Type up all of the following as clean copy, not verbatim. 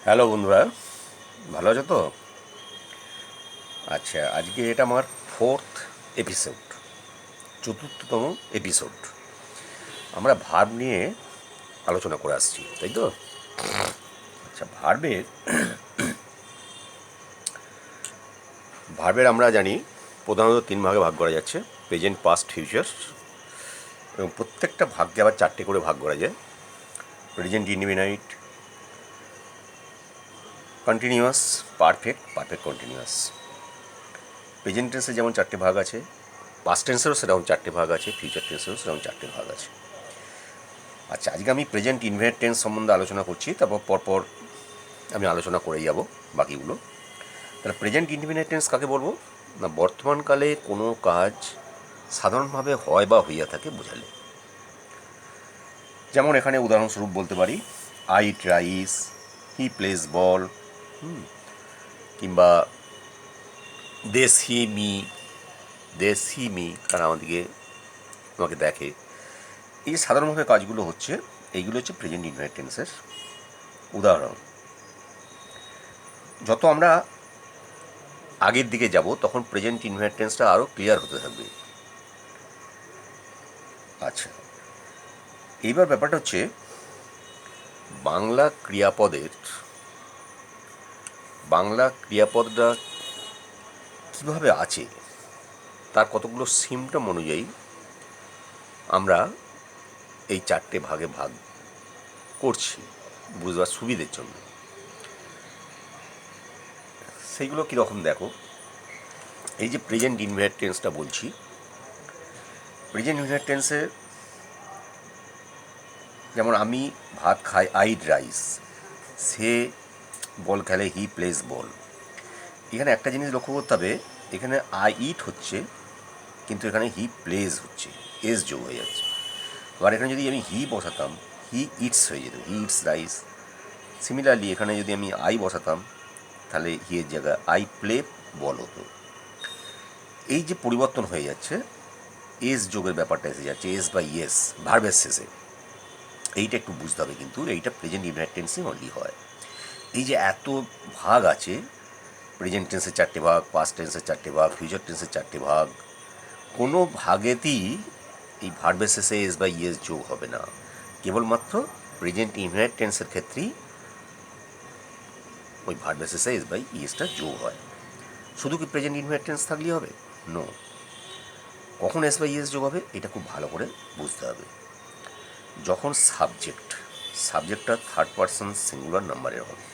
Hello বন্ধুরা, ভালো আছো তো? আচ্ছা, আজকে এটা আমার ফোর্থ এপিসোড, চতুর্থতম এপিসোড। আমরা ভার্ব নিয়ে আলোচনা করে আসছি, তাই তো? আচ্ছা, ভার্বের আমরা জানি প্রধানত তিন ভাগে ভাগ করা যাচ্ছে: প্রেজেন্ট, পাস্ট, ফিউচার। এবং প্রত্যেকটা ভাগকে আবার চারটে করে ভাগ করা যায়: present indefinite, continuous, perfect, perfect continuous. Present টেন্সে যেমন চারটে ভাগ আছে, পাস্ট টেন্সেরও সেরকম চারটে ভাগ আছে, ফিউচার টেন্সেরও সেরকম চারটে ভাগ আছে। আচ্ছা, আজকে আমি প্রেজেন্ট ইনভেন্ট টেন্স সম্বন্ধে আলোচনা করছি, তারপর পরপর আমি আলোচনা করেই যাব বাকিগুলো। তাহলে প্রেজেন্ট ইনডিফিনিট টেন্স কাকে বলবো না? বর্তমানকালে কোনো কাজ সাধারণভাবে হয় বা হইয়া থাকে বোঝালে। যেমন এখানে উদাহরণস্বরূপ বলতে পারি I eat rice, he plays ball, কিংবা they see me, they see me, তারা আমাকে দেখে। এই যে সাধারণভাবে কাজগুলো হচ্ছে, এইগুলো হচ্ছে প্রেজেন্ট ইনডিফিনিট টেন্সের উদাহরণ। যত আমরা আগের দিকে যাব তখন প্রেজেন্ট ইনডিফিনিট টেন্সটা আরও ক্লিয়ার হতে থাকবে। আচ্ছা, এইবার ব্যাপারটা হচ্ছে বাংলা ক্রিয়াপদটা কীভাবে আছে তার কতগুলো সিমটম অনুযায়ী আমরা এই চারটে ভাগে ভাগ করছি বুঝবার সুবিধের জন্য। সেইগুলো কীরকম দেখো, এই যে প্রেজেন্ট ইনডিফিনিট টেন্সটা বলছি, প্রেজেন্ট ইনডিফিনিট টেন্সে যেমন আমি ভাত খাই, আই ইট রাইস, সে বল খেলে, হি প্লেস বল। এখানে একটা জিনিস লক্ষ্য করতে হবে, এখানে আই ইট হচ্ছে কিন্তু এখানে হি প্লেস হচ্ছে, এস যোগ হয়ে যাচ্ছে। এবার এখানে যদি আমি হি বসাতাম, হি ইটস হয়ে যেত, হি ইটস রাইস। সিমিলারলি এখানে যদি আমি আই বসাতাম তাহলে হি এর জায়গায় আই প্লে বল হতো। এই যে পরিবর্তন হয়ে যাচ্ছে, এস যোগের ব্যাপারটা এসে যাচ্ছে, এস বা ইয়েস ভার্বের শেষে। এইটা একটু বুঝতে হবে, কিন্তু এইটা প্রেজেন্ট ইনডিফিনিট টেন্সে অনলি হয়। এই যে এত ভাগ আছে, প্রেজেন্ট টেন্সের চারটে ভাগ, পাস্ট টেন্সের চারটে ভাগ, ফিউচার টেন্সের চারটে ভাগ, কোনো ভাগেতেই এই ভার্বের শেষে এস বা ইয়েস যোগ হবে না। কেবলমাত্র প্রেজেন্ট ইনডিফিনিট টেন্সের ক্ষেত্রেই ওই ভার্বের শেষে এস বাই ইয়েসটা যোগ হয়। শুধু কি প্রেজেন্ট ইনডিফিনিট টেন্স থাকলেই হবে? নো। কখন এস বাই ইয়েস যোগ হবে এটা খুব ভালো করে বুঝতে হবে। যখন সাবজেক্টটা থার্ড পারসন সিঙ্গুলার নাম্বারের হবে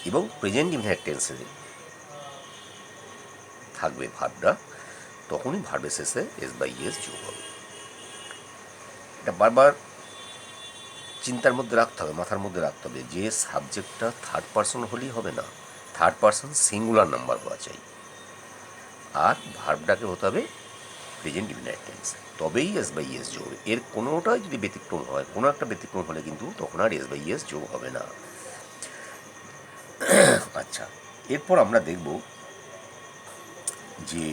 এবং প্রেজেন্ট ইনডিফিনিট টেন্সে থাকবে ভার্বটা, তখনই ভার্বের শেষে এস বাই ইয়েস যোগ হবে। এটা বারবার চিন্তার মধ্যে রাখতে হবে, মাথার মধ্যে রাখতে হবে যে সাবজেক্টটা থার্ড পারসন হলেই হবে না, থার্ড পারসন সিঙ্গুলার নাম্বার হওয়া চাই। আর ভার্বটাকে হতে হবে প্রেজেন্ট ইনডিফিনিট টেন্স, তবেই এস বাই ইয়েস যোগ হবে। এর কোনোটাই যদি ব্যতিক্রম হয়, কোনো একটা ব্যতিক্রম হলে কিন্তু তখন আর এস বাই ইয়েস যোগ হবে না। আচ্ছা, এরপর আমরা দেখব যে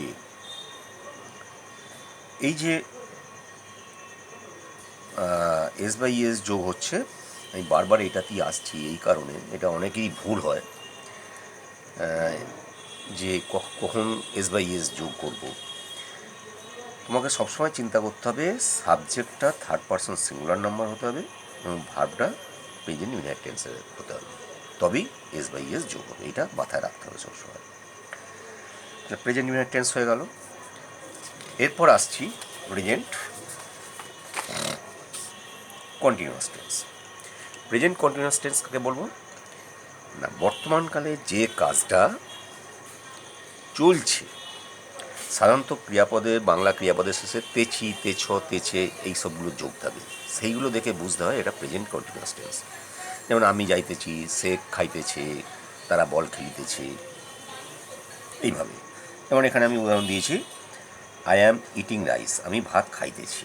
এই যে এস বাই ইয়েস যোগ হচ্ছে, আমি বারবার এটাতেই আসছি এই কারণে, এটা অনেকেরই ভুল হয় যে কখন এস বাই ইয়েস যোগ করব। তোমাকে সবসময় চিন্তা করতে হবে সাবজেক্টটা থার্ড পারসন সিঙ্গুলার নাম্বার হতে হবে এবং ভার্বটা প্রেজেন্ট ইনডিফিনিট টেন্সের হতে হবে, তবেই এস বাই ইয়েস যোগ হবে। এটা মাথায় রাখতে হবে সবসময়। প্রেজেন্ট ইনডিফিনিট টেন্স হয়ে গেল। এরপর আসছি present continuous tense. Present continuous tense কাকে বলবো না? বর্তমানকালে যে কাজটা চলছে, সাধারণত বাংলা ক্রিয়াপদের শেষে তেছি, তেছ, তেছে এই সবগুলো যোগ থাকে, সেইগুলো দেখে বুঝতে হয় এটা প্রেজেন্ট কন্টিনিউয়াস টেন্স। যেমন আমি যাইতেছি, সে খাইতেছে, তারা বল খেলিতেছে, এইভাবে। যেমন এখানে আমি উদাহরণ দিয়েছি আই অ্যাম ইটিং রাইস, আমি ভাত খাইতেছি।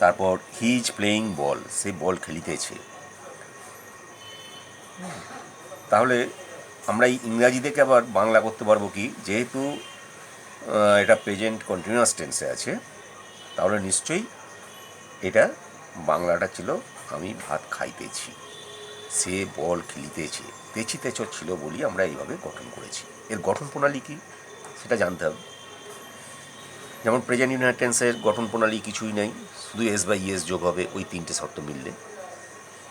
তারপর হি ইজ প্লেয়িং বল, সে বল খেলিতেছে। তাহলে আমরা এই ইংরাজি থেকে আবার বাংলা করতে পারবো কি, যেহেতু এটা প্রেজেন্ট কন্টিনিউয়াস টেন্সে আছে, তাহলে নিশ্চয়ই এটা বাংলাটা ছিল আমি ভাত খাইতেছি। সে বল খেলিতেছে, তেছি তেচ ছিল বলি আমরা এইভাবে গঠন করেছি। এর গঠন প্রণালী কী সেটা জানতে হবে। যেমন প্রেজেন্ট ইউনিট টেন্সের গঠন প্রণালী কিছুই নেই, শুধু এস বাই ইএস যোগ হবে ওই তিনটে শর্ত মিললে।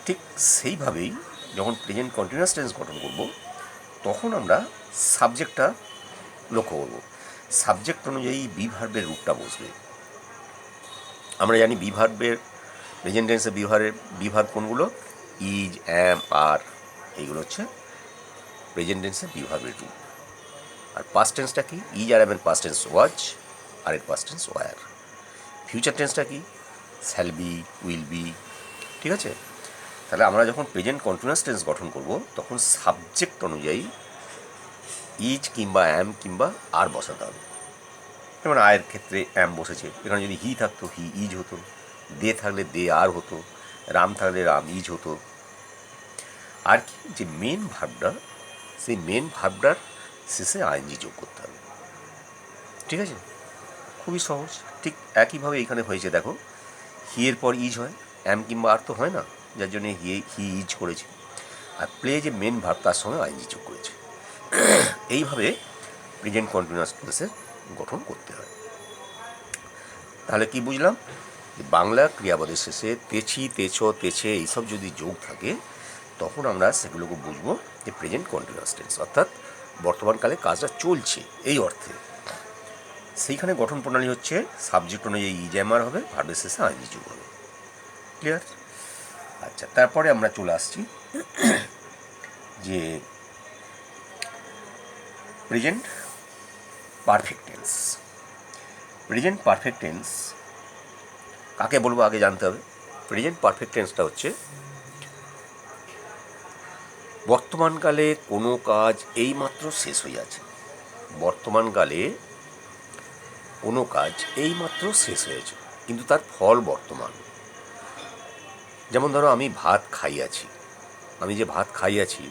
ঠিক সেইভাবেই যখন প্রেজেন্ট কন্টিনিউয়াস টেন্স গঠন করব তখন আমরা সাবজেক্টটা লক্ষ্য করব। সাবজেক্ট অনুযায়ী বি ভার্বের রূপটা বসবে। আমরা জানি বি ভার্বের প্রেজেন্ট টেন্সে বি ভার্ব কোনগুলো? ইজ, অ্যাম, আর, এইগুলো হচ্ছে প্রেজেন্ট টেন্সে বি ভার্বের রূপ। আর পাস্ট টেন্সটা কি? ইজ আর অ্যামের পাস্ট টেন্স ওয়াজ, আর এর পাস্ট টেন্স ওয়ার। ফিউচার টেন্সটা কি? Shall be, will be. ঠিক আছে? তাহলে আমরা যখন প্রেজেন্ট কন্টিনিউয়াস টেন্স গঠন করব তখন সাবজেক্ট অনুযায়ী ইজ কিংবা অ্যাম কিংবা আর বসাতে হবে। যেমন আয়ের ক্ষেত্রে অ্যাম বসেছে, এখানে যদি হি থাকতো হি ইজ হতো, দে থাকলে দে আর হতো, রাম থাকলে রাম ইজ হতো। আর কি, যে মেন ভার্বটা, সেই মেন ভার্বটার শেষে আইএনজি যোগ করতে হবে। ঠিক আছে? খুবই সহজ। ঠিক একইভাবে এখানে হয়েছে, দেখো হি এর পর ইজ হয়, অ্যাম কিংবা আর তো হয় না, যার জন্য হি ইজ করেছে। আর প্লে যে মেন ভার্ব তার সঙ্গে আইএনজি যোগ করেছে। এইভাবে প্রেজেন্ট কন্টিনিউয়াস টেন্সের গঠন করতে হয়। তাহলে কি বুঝলাম? যে বাংলা ক্রিয়াপদের শেষে তেছি, তেছ, তেছে এইসব যদি যোগ থাকে তখন আমরা সেগুলোকে বুঝবো যে প্রেজেন্ট কন্টিনিউয়াস টেন্স, অর্থাৎ বর্তমানকালে কাজটা চলছে এই অর্থে। সেইখানে গঠন প্রণালী হচ্ছে সাবজেক্ট অনুযায়ী ইজ অ্যাম আর হবে, ভার্বের শেষে আইএনজি যোগ হবে। ক্লিয়ার? আচ্ছা, তারপরে আমরা চলে আসছি যে present perfect tense. Present perfect tense কাকে বলবো আগে জানতে হবে। প্রেজেন্ট পারফেক্ট টেন্সটা হচ্ছে বর্তমানকালে কোনো কাজ এইমাত্র শেষ হয়ে আছে। বর্তমানকালে কোনো কাজ এইমাত্র শেষ হয়েছে কিন্তু তার ফল বর্তমান। যেমন ধরো আমি ভাত খাইয়াছি, আমি যে ভাত খাইয়াছি,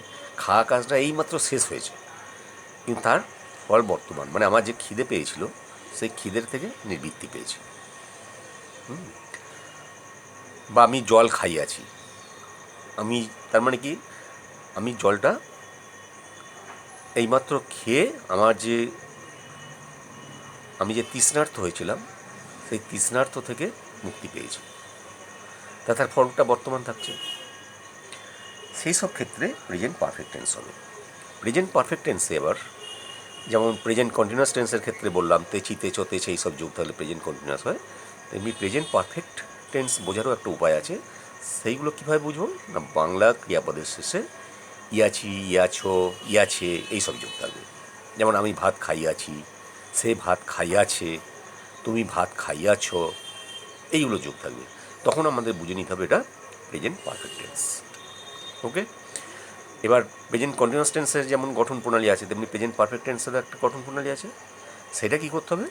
খাওয়া কাজটা এইমাত্র শেষ হয়েছে কিন্তু তার ফল বর্তমান, মানে আমার যে খিদে পেয়েছিল সেই খিদের থেকে নিবৃত্তি পেয়েছি। বা আমি জল খাইয়াছি, আমি তার মানে কি, আমি জলটা এইমাত্র খেয়ে আমি যে তৃষ্ণার্ত হয়েছিলাম সেই তৃষ্ণার্ত থেকে মুক্তি পেয়েছি, তা তার ফলটা বর্তমান থাকছে। সেই সব ক্ষেত্রে প্রেজেন্ট পারফেক্ট টেন্স হবে। প্রেজেন্ট পারফেক্ট টেন্সে এবার যেমন প্রেজেন্ট কন্টিনিউয়াস টেন্সের ক্ষেত্রে বললাম তেছি, তেছ, তেছে এইসব যোগ থাকলে প্রেজেন্ট কন্টিনিউয়াস হয়, তেমনি প্রেজেন্ট পারফেক্ট টেন্স বোঝারও একটা উপায় আছে। সেইগুলো কীভাবে বুঝবো না, বাংলা ক্রিয়াপদের শেষে ইয়াছি, ইয়াছো, ইয়াছে এইসব যোগ থাকবে। যেমন আমি ভাত খাইয়াছি, সে ভাত খাইয়াছে, তুমি ভাত খাইয়াছ, এইগুলো যোগ থাকবে। তখন আমাদের বুঝে নিতে হবে এটা প্রেজেন্ট পারফেক্ট টেন্স। ওকে? এবার প্রেজেন্ট কন্টিনিউয়াস টেন্সের যেমন গঠন প্রণালী আছে তেমনি প্রেজেন্ট পারফেক্ট টেন্সেরও একটা গঠন প্রণালী আছে। সেটা কী করতে হবে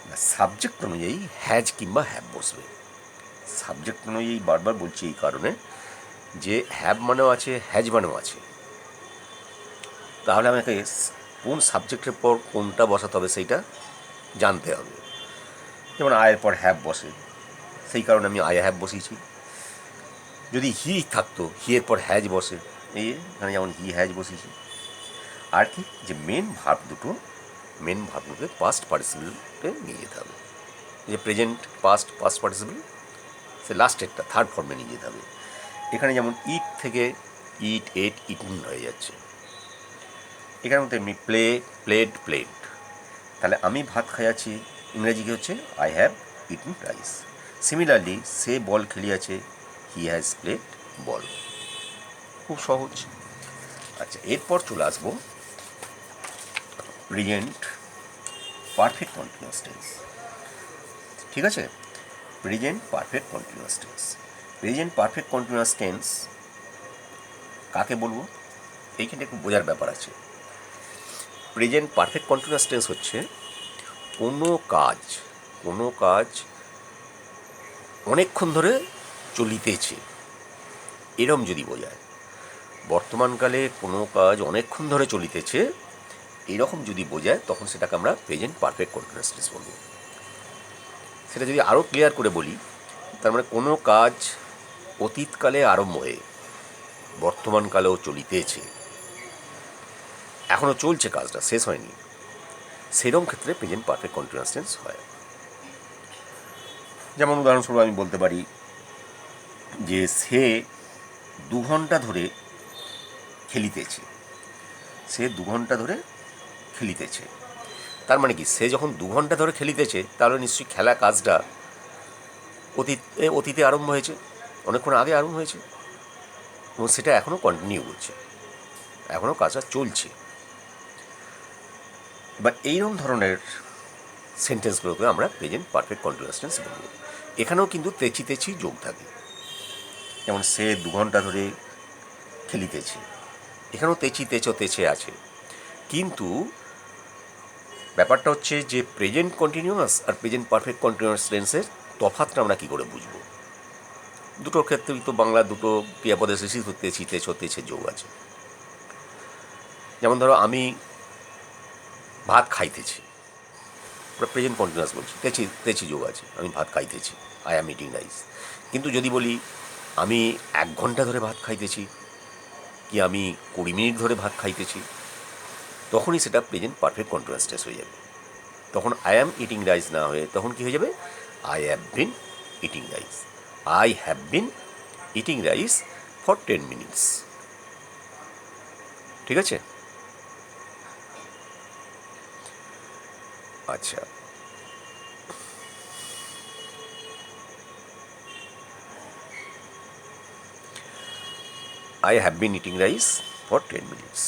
না, সাবজেক্ট অনুযায়ী হ্যাজ কিংবা হ্যাভ বসবে। সাবজেক্ট অনুযায়ী বারবার বলছি এই কারণে যে হ্যাভ মানেও আছে, হ্যাজ মানেও আছে। তাহলে আমাকে কোন সাবজেক্টের পর কোনটা বসাতে হবে সেইটা জানতে হবে। যেমন আয়ের পর হ্যাভ বসে, সেই কারণে আমি আই হ্যাভ বসিয়েছি। যদি হি থাকতো হি এর পর হ্যাজ বসে, এই এখানে যেমন হি হ্যাজ বসিয়েছি। আর কি, যে মেন ভার্বগুলোকে পাস্ট পার্টিসিপেলে নিয়ে যেতে হবে। যে প্রেজেন্ট পাস্ট পার্টিসিপেল সে লাস্টেরটা থার্ড ফর্মে নিয়ে যেতে হবে। এখানে যেমন ইট থেকে ইট, এট, ইটিন হয়ে যাচ্ছে। এখানে মধ্যে এমনি প্লে, প্লেড, প্লেড। তাহলে আমি ভাত খাইয়াছি ইংরেজি কী হচ্ছে I have eaten rice. Similarly সে বল খেলিয়াছে, হি হ্যাজ প্লেড বল। খুব সহজ। আচ্ছা, এরপর চলে আসবো প্রেজেন্ট পারফেক্ট কন্টিনিউয়াস টেন্স। ঠিক আছে? Present perfect continuous tense. Present perfect continuous tense কাকে বলবো এইখানে একটু বোঝার ব্যাপার আছে। প্রেজেন্ট পারফেক্ট কন্টিনিউয়াস টেন্স হচ্ছে কোনো কাজ অনেকক্ষণ ধরে চলিতেছে এরম যদি বোঝায়। বর্তমানকালে কোনো কাজ অনেকক্ষণ ধরে চলিতেছে এরকম যদি বোঝায় তখন সেটাকে আমরা প্রেজেন্ট পারফেক্ট কন্টিনিউয়াস টেন্স বলবো। সেটা যদি আরও ক্লিয়ার করে বলি, তার মানে কোনো কাজ অতীতকালে আরম্ভ হয়ে বর্তমানকালেও চলিতেছে, এখনও চলছে, কাজটা শেষ হয়নি, সেরকম ক্ষেত্রে প্রেজেন্ট পারফেক্ট কন্টিনিউয়াস টেন্স হয়। যেমন উদাহরণস্বরূপ আমি বলতে পারি যে সে 2 ঘন্টা ধরে খেলিতেছে, সে 2 ঘন্টা ধরে খেলিতেছে। তার মানে কি, সে যখন 2 ঘন্টা ধরে খেলিতেছে তাহলে নিশ্চয়ই খেলা কাজটা অতীতে আরম্ভ হয়েছে, অনেকক্ষণ আগে আরম্ভ হয়েছে, এবং সেটা এখনও কন্টিনিউ করছে, এখনও কাজটা চলছে। এবার এইরকম ধরনের সেন্টেন্সগুলোকে আমরা প্রেজেন্ট পারফেক্ট কন্টিনিউয়াস টেন্স বলব। এখানেও কিন্তু তেছি তেছি যোগ থাকে, যেমন সে 2 ঘন্টা ধরে খেলিতেছে, এখানেও তেছি তেছো তেছে আছে। কিন্তু ব্যাপারটা হচ্ছে যে প্রেজেন্ট কন্টিনিউয়াস আর প্রেজেন্ট পারফেক্ট কন্টিনিউয়াস টেন্সের তফাৎটা আমরা কী করে বুঝব? দুটোর ক্ষেত্রেই তো বাংলা দুটো ক্রিয়াপদের শেষই তেছি তেছো তেছে যোগ আছে। যেমন ধরো আমি ভাত খাইতেছি, প্রেজেন্ট কন্টিনিউয়াস বলছি, তেছি তেছি যোগ আছে, আমি ভাত খাইতেছি, আই অ্যাম ইটিং রাইস। কিন্তু যদি বলি আমি 1 ঘন্টা ধরে ভাত খাইতেছি, কি আমি 20 মিনিট ধরে ভাত খাইতেছি, তখনই সেটা প্রেজেন্ট পারফেক্ট কন্টিনিউয়াস টেন্স হয়ে যাবে। তখন আই অ্যাম ইটিং রাইস না হয়ে তখন কী হয়ে যাবে, I have been eating rice, I have been eating rice for 10 minutes. ঠিক আছে? আচ্ছা, I have been eating rice for 10 minutes.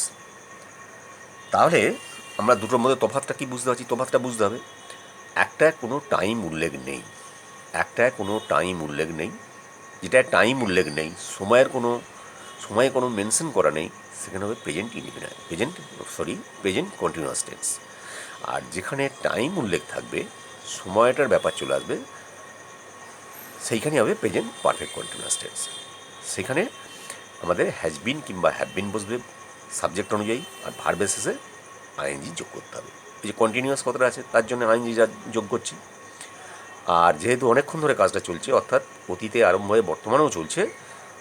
তাহলে আমরা দুটোর মধ্যে তফাৎটা কি বুঝতে পারছি? তফাৎটা বুঝতে হবে, একটায় কোনো টাইম উল্লেখ নেই, একটায় কোনো টাইম উল্লেখ নেই, যেটায় টাইম উল্লেখ নেই, সময়ে কোনো মেনশন করা নেই, সেখানে হবে প্রেজেন্ট কন্টিনিউয়াস টেন্স। আর যেখানে টাইম উল্লেখ থাকবে, সময়টার ব্যাপার চলে আসবে, সেইখানে হবে প্রেজেন্ট পারফেক্ট কন্টিনিউয়াস টেন্স। সেখানে আমাদের হ্যাজ বিন কিংবা হ্যাভ বিন বসবে সাবজেক্ট অনুযায়ী, আর ভার্বের শেষে আইএনজি যোগ করতে হবে। এই যে কন্টিনিউয়াস কথাটা আছে তার জন্য আইএনজি যোগ করছি। আর যেহেতু অনেকক্ষণ ধরে কাজটা চলছে, অর্থাৎ অতীতে আরম্ভ হয়ে বর্তমানেও চলছে,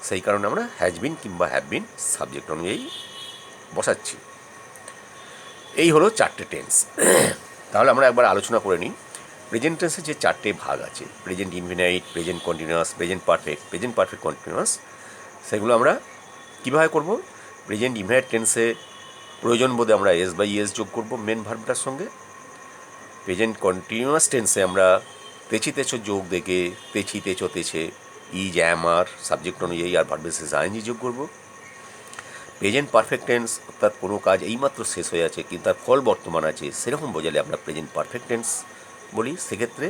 সেই কারণে আমরা হ্যাজ বিন কিংবা হ্যাভ বিন সাবজেক্ট অনুযায়ী বসাচ্ছি। এই হলো 4টে টেন্স। তাহলে আমরা একবার আলোচনা করে নিই প্রেজেন্ট টেন্সের যে 4টে ভাগ আছে, present infinite, present continuous, present perfect continuous, সেগুলো আমরা কীভাবে করব? প্রেজেন্ট ইনফিনাইট টেন্সে প্রয়োজন বোধে আমরা এস বাই এস যোগ করব মেন ভার্বটার সঙ্গে। প্রেজেন্ট কন্টিনিউয়াস টেন্সে আমরা তেছি তেছো যোগ দেখে তেছি তেছো তেছে ইজ অ্যাম আর সাবজেক্ট অনুযায়ী আর ভার্বের শেষে আইএনজি যোগ করব। প্রেজেন্ট পারফেক্ট টেন্স অর্থাৎ কোনো কাজ এইমাত্র শেষ হয়ে আছে কিন্তু তার ফল বর্তমান আছে, সেরকম বোঝালে আমরা প্রেজেন্ট পারফেক্ট টেন্স বলি। সেক্ষেত্রে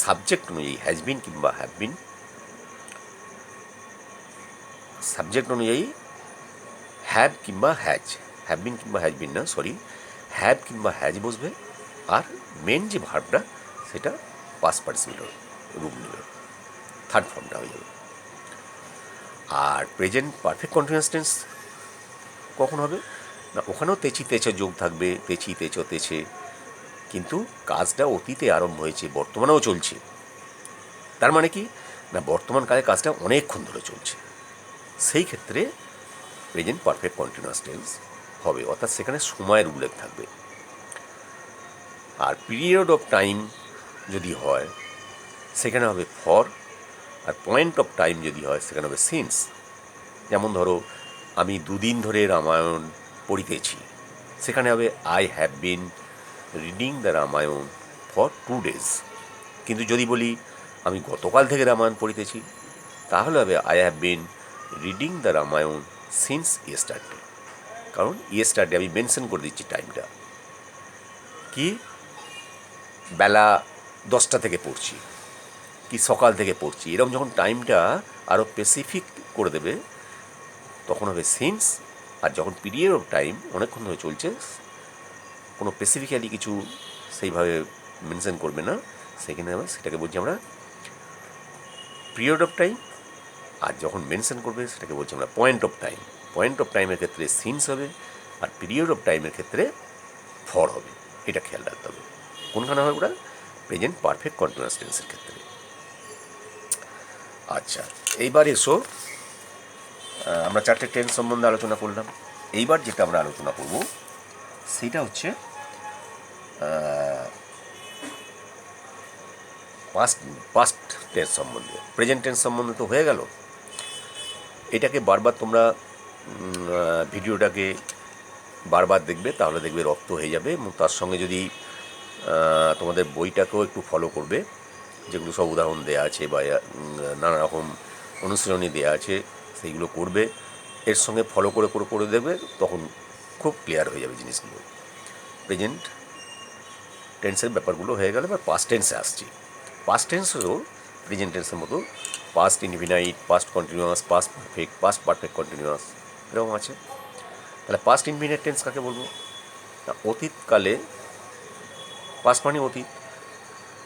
সাবজেক্ট অনুযায়ী হ্যাজ বিন কিংবা হ্যাভ বিন, সাবজেক্ট অনুযায়ী হ্যাভ কিংবা হ্যাজ, হ্যাভ বিন কিংবা হ্যাজ বিন না, হ্যাভ কিংবা হ্যাজ বসবে, আর মেন যে ভার্বটা সেটা পাস্ট পার্টিসিপেল রূপ নেবে, থার্ড ফর্মটা হয়ে যাবে। আর প্রেজেন্ট পারফেক্ট কন্টিনিউয়াস টেন্স কখন হবে না, ওখানেও তেছি তেছো যোগ থাকবে, তেছি তেছো তেছে, কিন্তু কাজটা অতীতে আরম্ভ হয়েছে, বর্তমানেও চলছে। তার মানে কি না, বর্তমানকালে কাজটা অনেকক্ষণ ধরে চলছে, সেই ক্ষেত্রে প্রেজেন্ট পারফেক্ট কন্টিনিউয়াস টেন্স হবে, অর্থাৎ সেখানে সময়ের উল্লেখ থাকবে। আর পিরিয়ড অফ টাইম যদি হয় সেখানে হবে ফর, আর পয়েন্ট অফ টাইম যদি হয় সেখানে হবে সিন্স। যেমন ধরো আমি 2 দিন ধরে রামায়ণ পড়িতেছি, সেখানে হবে I have been reading the Ramayana for 2 days। কিন্তু যদি বলি আমি গতকাল থেকে রামায়ণ পড়িতেছি, তাহলে হবে I have been reading the Ramayana since yesterday. কারণ ইয়েস্টারডে আমি মেনশন করে দিচ্ছি টাইমটা, কি বেলা 10টা থেকে পড়ছি কি সকাল থেকে পড়ছি, এরকম যখন টাইমটা আরও স্পেসিফিক করে দেবে তখন হবে সিন্স। আর যখন পিরিয়ড অফ টাইম অনেকক্ষণ ধরে চলছে, কোনো স্পেসিফিক্যালি কিছু সেইভাবে মেনশন করবে না, সেখানে সেটাকে বলছি আমরা পিরিয়ড অফ টাইম। আর যখন মেনশন করবে সেটাকে বলছি আমরা point of time. Point of টাইমের ক্ষেত্রে সিন্স হবে, আর পিরিয়ড অফ টাইমের ক্ষেত্রে ফর হবে। এটা খেয়াল রাখতে হবে কোনখানে হবে ওটা, প্রেজেন্ট পারফেক্ট কন্টিনিউয়াস টেন্সের ক্ষেত্রে। আচ্ছা, এইবার এসো আমরা 4টে টেন্স সম্বন্ধে আলোচনা করলাম। এইবার যেটা আমরা আলোচনা করব সেটা হচ্ছে পাস্ট টেন্স সম্বন্ধে। প্রেজেন্ট টেন্স সম্বন্ধে তো হয়ে গেল। এটাকে বারবার তোমরা ভিডিওটাকে বারবার দেখবে, তাহলে দেখবে রপ্ত হয়ে যাবে। এবং তার সঙ্গে যদি তোমাদের বইটাকেও একটু ফলো করবে, যেগুলো সব উদাহরণ দেওয়া আছে বা নানা রকম অনুশীলনী দেওয়া আছে, সেইগুলো করবে। এর সঙ্গে ফলো করে করে করে দেবে, তখন খুব ক্লিয়ার হয়ে যাবে জিনিসগুলো। প্রেজেন্ট টেন্সের ব্যাপারগুলো হয়ে গেলে, এবার পাস্ট টেন্সে আসছি। পাস্ট টেন্সেরও প্রেজেন্ট টেন্সের মতো past indefinite, past continuous, past perfect, past perfect continuous এরকম আছে। তাহলে পাস্ট ইনডিফিনাইট টেন্স কাকে বলবো? অতীতকালে, পাস্ট মানে অতীত,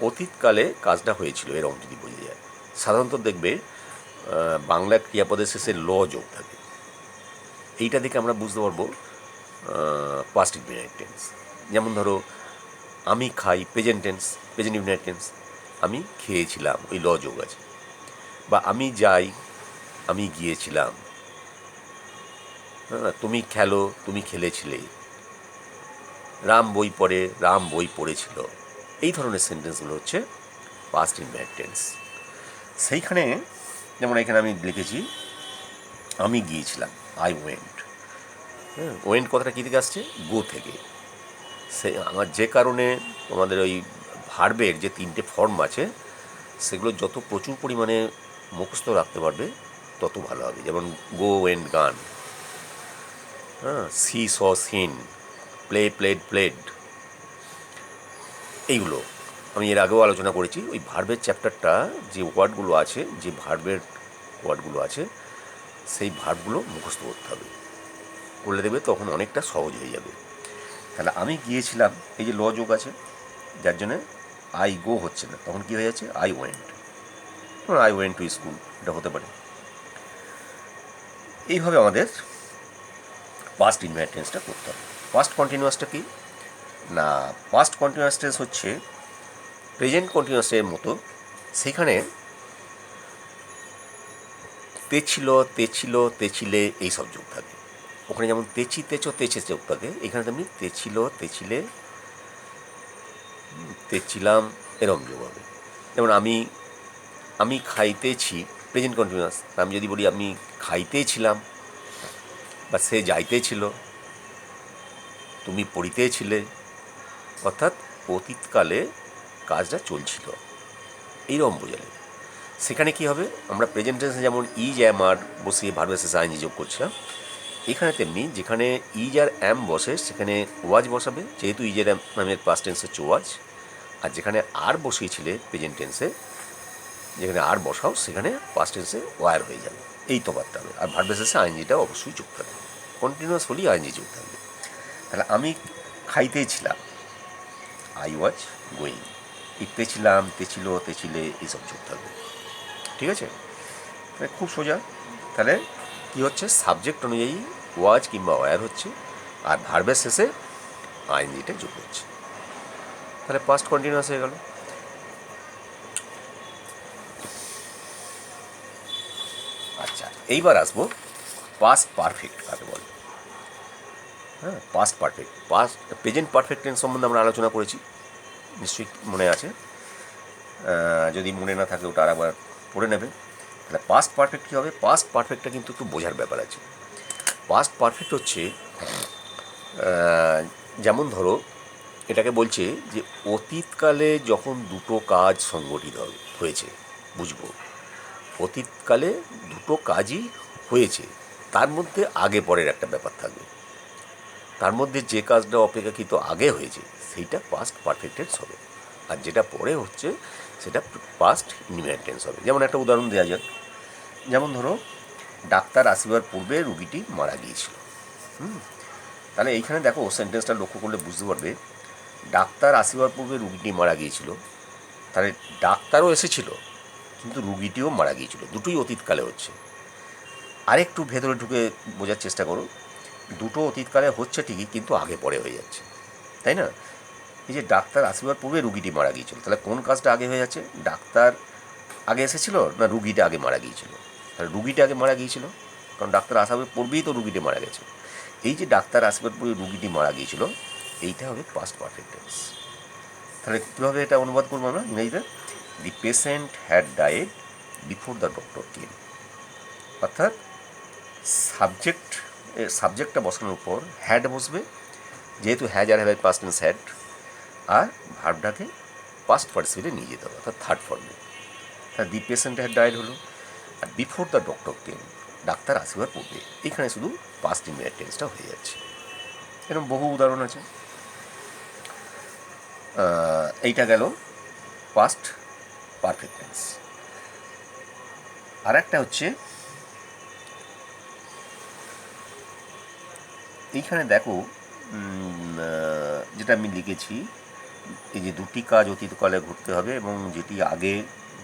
অতীতকালে কাজটা হয়েছিল এরকম যদি বোঝা যায়। সাধারণত দেখবে বাংলা ক্রিয়াপদের শেষে ল যোগ থাকে। এইটা দেখে আমরা বুঝতে পারবো পাস্ট ইনডিফিনাইট টেন্স। যেমন ধরো আমি খাই, present tense, present indefinite tense, আমি খেয়েছিলাম, ওই ল যোগ আছে। বা আমি যাই, আমি গিয়েছিলাম। তুমি খেলো, তুমি খেলেছিলে। রাম বই পড়ে, রাম বই পড়েছিল। এই ধরনের সেন্টেন্সগুলো হচ্ছে পাস্ট ইনডিফিনাইট টেন্স। সেইখানে যেমন এখানে আমি লিখেছি আমি গিয়েছিলাম, আই ওয়েন্ট। ওয়েন্ট কথাটা কী থেকে আসছে? গো থেকে। সে আমার যে কারণে তোমাদের ওই ভার্বের যে 3টে ফর্ম আছে, সেগুলো যত প্রচুর পরিমাণে মুখস্থ রাখতে পারবে তত ভালো হবে। যেমন গো ওয়েন্ট গান, সি স সিন, প্লে প্লেড প্লেড, এইগুলো আমি এর আগেও আলোচনা করেছি। ওই ভার্বের চ্যাপ্টারটা যে ওয়ার্ডগুলো আছে, যে ভার্বের ওয়ার্ডগুলো আছে, সেই ভার্বগুলো মুখস্থ করতে হবে। করলে দেবে তখন অনেকটা সহজ হয়ে যাবে। তাহলে আমি গিয়েছিলাম, এই যে ল যোগ আছে, যার জন্যে আই গো হচ্ছে না, তখন কী হয়ে যাচ্ছে? I went. I went to school, এটা হতে পারে। এইভাবে আমাদের পাস্ট ইনডিফিনাইট টেন্সটা করতে হবে। পাস্ট কন্টিনিউয়াসটা কি না, পাস্ট কন্টিনিউয়াস টেন্স হচ্ছে প্রেজেন্ট কন্টিনিউয়াসের মতো। সেখানে তেছিল, তেছিল, তেছিলে এইসব যোগ থাকে। ওখানে যেমন তেচি, তেচো, তেচে যোগ থাকে, এখানে তেমনি তেছিল, তেছিলে, তেছিলাম এরম যোগ হবে। যেমন আমি খাইতেছি, প্রেজেন্ট কন্টিনিউয়াস। আমি যদি বলি আমি খাইতেছিলাম, বা সে যাইতেছিল, তুমি পড়িতেছিলে, অর্থাৎ অতীতকালে কাজটা চলছিল, এইরকম বোঝালে। সেখানে কি হবে? আমরা প্রেজেন্ট টেন্সে যেমন ইজ অ্যাম আর বসিয়ে ভার্বের শেষে আইএনজি যোগ করছিলাম, এখানে তেমনি যেখানে ইজ আর অ্যাম বসে সেখানে ওয়াজ বসাবে, যেহেতু ইজ আর অ্যামের পাস্ট টেন্স হচ্ছে ওয়াজ। আর যেখানে আর বসিয়েছিলে প্রেজেন্ট টেন্সে, যেখানে আর বসাও সেখানে পাস্ট টেন্সে ওয়ার হয়ে যাবে। এই তফাৎটা হবে। আর ভার্বের শেষে আইএনজিটা অবশ্যই যোগ থাকবে, কন্টিনিউয়াস হলেই আইএনজি যোগ থাকবে। তাহলে আমি খাইতেছিলাম, আই ওয়াজ গোয়িং। ইতেছিলাম, তেছিল, তেছিলে এইসব যোগ থাকবে। ঠিক আছে? খুব সোজা। তাহলে কী হচ্ছে? সাবজেক্ট অনুযায়ী ওয়াজ কিংবা ওয়ার হচ্ছে, আর ভার্বের শেষে আইএনজিটা যোগ হচ্ছে। তাহলে পাস্ট কন্টিনিউয়াস হয়ে গেল। আচ্ছা, এইবার আসবো পাস্ট পারফেক্ট কাকে বলে। হ্যাঁ, past perfect, past present perfect tense সম্বন্ধে আমরা আলোচনা করেছি, নিশ্চয়ই মনে আছে। যদি মনে না থাকে ওটা আর একবার পড়ে নেবে। তাহলে পাস্ট পারফেক্ট কী হবে? পাস্ট পারফেক্টটা কিন্তু একটু বোঝার ব্যাপার আছে। পাস্ট পারফেক্ট হচ্ছে যেমন ধরো এটাকে বলছে যে অতীতকালে যখন দুটো কাজ সংগঠিত হয়েছে, বুঝবো অতীতকালে দুটো কাজই হয়েছে, তার মধ্যে আগে পরের একটা ব্যাপার থাকবে। তার মধ্যে যে কাজটা অপেক্ষাকৃত আগে হয়েছে সেইটা পাস্ট পারফেক্ট টেন্স হবে, আর যেটা পরে হচ্ছে সেটা পাস্ট ইনডিফিনাইট টেন্স হবে। যেমন একটা উদাহরণ দেওয়া যাক। যেমন ধরো ডাক্তার আসিবার পূর্বে রুগীটি মারা গিয়েছিল। তাহলে এইখানে দেখো সেন্টেন্সটা লক্ষ্য করলে বুঝতে পারবে, ডাক্তার আসিবার পূর্বে রুগীটি মারা গিয়েছিল। তাহলে ডাক্তারও এসেছিল কিন্তু রুগীটিও মারা গিয়েছিল, দুটোই অতীতকালে হচ্ছে। আরেকটু ভেতরে ঢুকে বোঝার চেষ্টা করো, দুটো অতীতকালে হচ্ছে ঠিকই, কিন্তু আগে পরে হয়ে যাচ্ছে, তাই না? এই যে ডাক্তার আসিবার পূর্বে রুগীটি মারা গিয়েছিল, তাহলে কোন কাজটা আগে হয়ে যাচ্ছে? ডাক্তার আগে এসেছিল না রুগীটা আগে মারা গিয়েছিল? তাহলে রুগীটা আগে মারা গিয়েছিল, কারণ ডাক্তার আসার পূর্বেই তো রুগীটি মারা গেছে। এই যে ডাক্তার আসবার পরে রুগীটি মারা গিয়েছিল, এইটা হবে পাস্ট পারফেক্ট টেন্স। তাহলে কীভাবে এটা অনুবাদ করবো আমরা ইংরেজিতে? The patient had died before the doctor came. অর্থাৎ সাবজেক্টটা বসানোর পর হ্যাড বসবে, যেহেতু হ্যাজ আর হ্যাভ পাস্ট টেন্স হ্যাড, আর ভার্বটাকে পাস্ট পার্টিসিপেটে নিয়ে যেতে হবে, অর্থাৎ থার্ড ফর্মে। তাহলে দি পেশেন্ট হ্যাড ডায়েড হলো, আর বিফোর দ্য ডক্টর কেম, ডাক্তার আসিবার পূর্বে। এখানে শুধু পাস্ট ইনডিফিনিট টেন্সটা হয়ে যাচ্ছে। এরকম বহু উদাহরণ আছে। এইটা গেল পাস্ট পারফেক্ট টেন্স। আর একটা হচ্ছে এইখানে দেখো, যেটা আমি লিখেছি, এই যে দুটি কাজ অতীতকালে ঘটতে হবে এবং যেটি আগে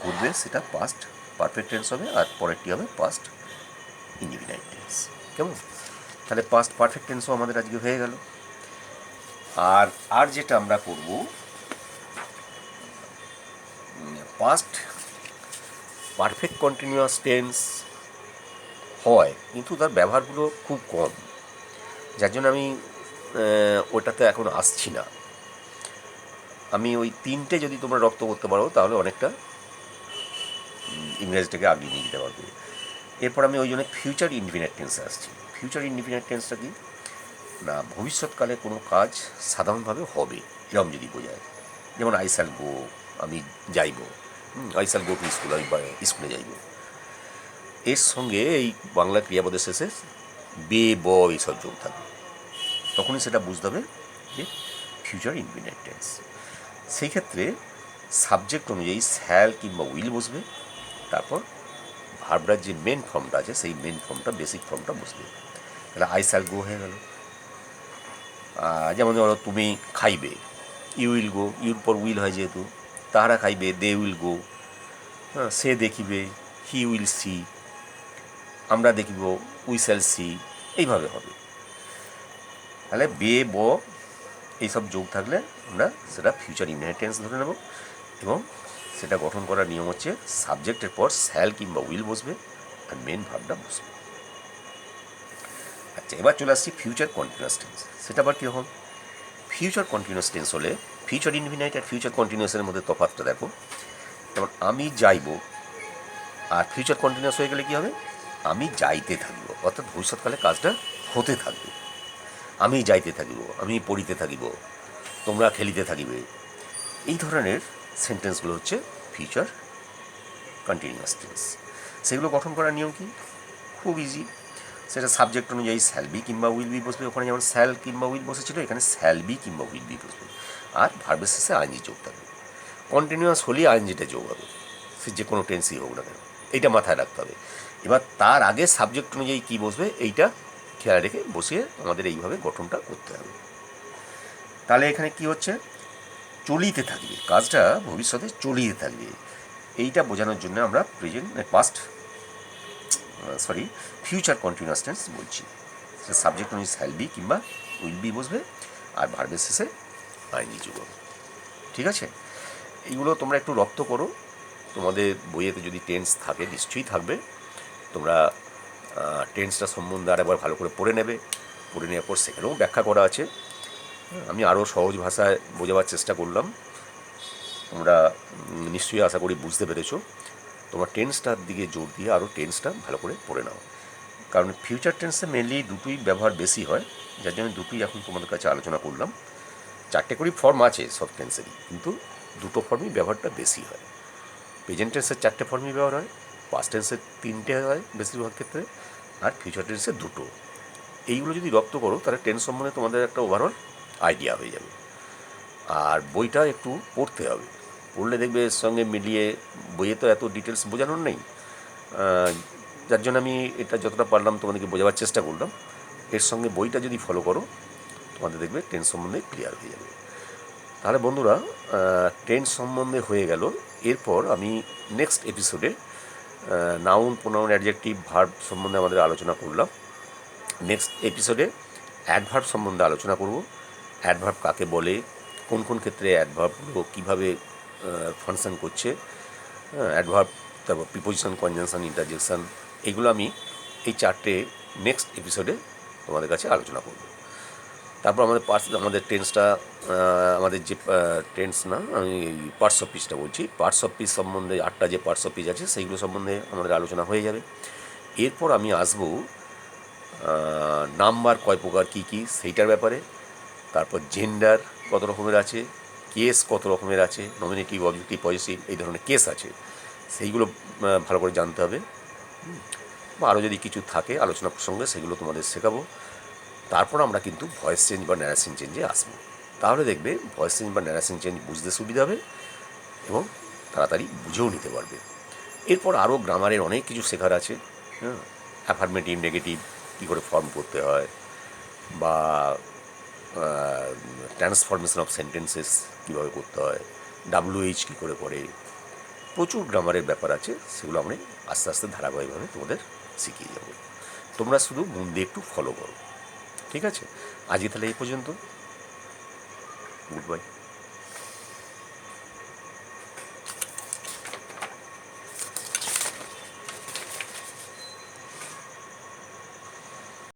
ঘটবে সেটা পাস্ট পারফেক্ট টেন্স হবে, আর পরেরটি হবে পাস্ট ইনডিফিনিট টেন্স। কেমন? তাহলে পাস্ট পারফেক্ট টেন্সও আমাদের আজকে হয়ে গেল। আর যেটা আমরা করব, পাস্ট পারফেক্ট কন্টিনিউয়াস টেন্স হয়, কিন্তু তার ব্যবহারগুলো খুব কম, যার জন্য আমি ওটাতে এখন আসছি না। আমি ওই তিনটে যদি তোমরা রপ্ত করতে পারো তাহলে অনেকটা ইংরেজিটাকে আগিয়ে নিয়ে যেতে পারবে। এরপর আমি ওই জন্য ফিউচার ইনডিফিনিট টেন্সে আসছি। ফিউচার ইনডিফিনিট টেন্সটা কি না, ভবিষ্যৎকালে কোনো কাজ সাধারণভাবে হবে এরকম যদি বোঝায়। যেমন আই শ্যাল গো, আমি যাইব, I shall go to school, আমি স্কুলে যাইব। এর সঙ্গে এই বাংলা ক্রিয়াপদের শেষে বে ব এইসব যোগ থাকবে, তখনই সেটা বুঝতে হবে যে ফিউচার ইনডিফিনিট টেন্স। সেই ক্ষেত্রে সাবজেক্ট অনুযায়ী শ্যাল কিংবা উইল বসবে, তারপর ভার্বটার যে মেন ফর্মটা আছে সেই মেন ফর্মটা, বেসিক ফর্মটা বসবে। তাহলে আই শ্যাল গো হয়ে গেল। যেমন ধরো তুমি খাইবে, ইউ উইল গো, ইউর পর উইল হয় যেহেতু, তাহারা খাইবে, দে উইল গো। সে দেখিবে, হি উইল সি। আমরা দেখিব, উই শ্যাল সি। এইভাবে হবে। তাহলে বে ব এইসব যোগ থাকলে আমরা সেটা ফিউচার ইনডিফিনিট টেন্স ধরে নেব, এবং সেটা গঠন করার নিয়ম হচ্ছে সাবজেক্টের পর শ্যাল কিংবা উইল বসবে আর মেন ভার্বটা বসবে। আচ্ছা, এবার চলে আসছি ফিউচার কন্টিনিউয়াস টেন্স। সেটা আবার কীরকম? ফিউচার কন্টিনিউয়াস টেন্স হলে ফিউচার ইনডিফিনিট আর ফিউচার কন্টিনিউয়াসের মধ্যে তফাৎটা দেখো। যেমন আমি যাইব, আর ফিউচার কন্টিনিউয়াস হয়ে গেলে কী হবে? আমি যাইতে থাকব, অর্থাৎ ভবিষ্যৎকালে কাজটা হতে থাকবে। আমি যাইতে থাকিব, আমি পড়িতে থাকিব, তোমরা খেলিতে থাকিবে। এই ধরনের সেন্টেন্সগুলো হচ্ছে ফিউচার কন্টিনিউয়াস টেন্স। সেগুলো গঠন করার নিয়ম কি? খুব ইজি। সেটা সাবজেক্ট অনুযায়ী শ্যাল বি কিংবা উইল বি বসবে। ওখানে যেমন শ্যাল কিংবা উইল বসেছিল, এখানে শ্যাল বি কিংবা উইল বি বসবে, আর ভার্বের শেষে আইএনজি যোগ থাকবে। কন্টিনিউয়াস হলেই আইএনজিটা যোগ হবে, সে যে কোনো টেন্সই হোক না কেন, এইটা মাথায় রাখতে হবে। এবার তার আগে সাবজেক্ট অনুযায়ী কী বসবে এইটা খেয়াল রেখে বসিয়ে আমাদের এইভাবে গঠনটা করতে হবে। তাহলে এখানে কি হচ্ছে? চলিতে থাকবে, কাজটা ভবিষ্যতে চলিতে থাকবে। এইটা বোঝানোর জন্য আমরা ফিউচার কন্টিনিউয়াস টেন্স বলছি। সাবজেক্ট অনুযায়ী শ্যাল বি কিংবা উইল বি বসবে, আর ভার্বের শেষে আইএনজি যোগ হবে। ঠিক আছে? এইগুলো তোমরা একটু রপ্ত করো। তোমাদের বইয়েতে যদি টেন্স থাকে, নিশ্চয়ই থাকবে। তোমরা টেন্সটা সম্বন্ধে আরেকবার ভালো করে পড়ে নেবে। পড়ে নেওয়ার পর সেখানেও ব্যাখ্যা করা আছে। আমি আরও সহজ ভাষায় বোঝাবার চেষ্টা করলাম। তোমরা নিশ্চয়ই আশা করি বুঝতে পেরেছো। তোমরা টেন্সটার দিকে জোর দিয়ে আরও টেন্সটা ভালো করে পড়ে নাও, কারণ ফিউচার টেন্সে মেনলি দুটোই ব্যবহার বেশি হয়, যার জন্য দুটোই এখন তোমাদের কাছে আলোচনা করলাম। 4টে করে ফর্ম আছে সব টেন্সেরই, কিন্তু দুটো ফর্মই ব্যবহারটা বেশি হয়। প্রেজেন্ট টেন্সের 4টে ফর্মই ব্যবহার হয়, পাস্ট টেন্সের 3টে হয় বেশিরভাগ ক্ষেত্রে, আর ফিউচার টেন্সের 2টো। এইগুলো যদি রপ্ত করো তাহলে টেন্স সম্বন্ধে তোমাদের একটা ওভারঅল আইডিয়া হয়ে যাবে। আর বইটা একটু পড়তে হবে, পড়লে দেখবে এর সঙ্গে মিলিয়ে, বইয়ে তো এত ডিটেলস বোঝানোর নেই, যার জন্য আমি এটা যতটা পারলাম তোমাদেরকে বোঝাবার চেষ্টা করলাম। এর সঙ্গে বইটা যদি ফলো করো তোমাদের দেখবে টেন্স সম্বন্ধে ক্লিয়ার হয়ে যাবে। তাহলে বন্ধুরা, টেন্স সম্বন্ধে হয়ে গেল। এরপর আমি নেক্সট এপিসোডে নাউন, প্রোনাউন, অ্যাডজেক্টিভ, ভার্ব সম্বন্ধে আমাদের আলোচনা করলাম। নেক্সট এপিসোডে অ্যাডভার্ব সম্বন্ধে আলোচনা করব। অ্যাডভার্ব কাকে বলে, কোন কোন ক্ষেত্রে অ্যাডভার্বগুলো কীভাবে ফাংশন করছে, অ্যাডভার্ব, তারপর প্রিপোজিশন, কনজাংশন, ইন্টারজেকশন, এগুলো আমি এই 4টে নেক্সট এপিসোডে তোমাদের কাছে আলোচনা করব। তারপর আমাদের টেন্সটা, আমাদের যে টেন্স না, আমি এই পার্টস অফ পিচটা বলছি, পার্টস অফ পিচ সম্বন্ধে 8টা যে পার্টস অফ পিচ আছে সেইগুলো সম্বন্ধে আমাদের আলোচনা হয়ে যাবে। এরপর আমি আসবো নাম্বার কয় প্রকার কী কী সেইটার ব্যাপারে। তারপর জেন্ডার কত রকমের আছে, কেস কত রকমের আছে, নমিনেটিভ, অবজেক্টিভ, পজিটিভ এই ধরনের কেস আছে, সেইগুলো ভালো করে জানতে হবে। বা আরও যদি কিছু থাকে আলোচনা প্রসঙ্গে সেগুলো তোমাদের শেখাবো। তারপর আমরা কিন্তু ভয়েস চেঞ্জ বা ন্যারেশন চেঞ্জে আসবো। তাহলে দেখবে ভয়েস চেঞ্জ বা ন্যারেশন চেঞ্জ বুঝতে সুবিধা হবে এবং তাড়াতাড়ি বুঝেও নিতে পারবে। এরপর আরও গ্রামারের অনেক কিছু শেখার আছে। হ্যাঁ, অ্যাফার্মেটিভ নেগেটিভ কী করে ফর্ম করতে হয়, বা ট্রান্সফরমেশন অফ সেন্টেন্সেস কীভাবে করতে হয়, WH কী করে করে, প্রচুর গ্রামারের ব্যাপার আছে, সেগুলো আমি আস্তে আস্তে ধারাবাহিকভাবে তোমাদের শিখিয়ে যাব। তোমরা শুধু মন দিয়ে একটু ফলো করো, ঠিক আছে? আজকে তাহলে এই পর্যন্ত। Good bye.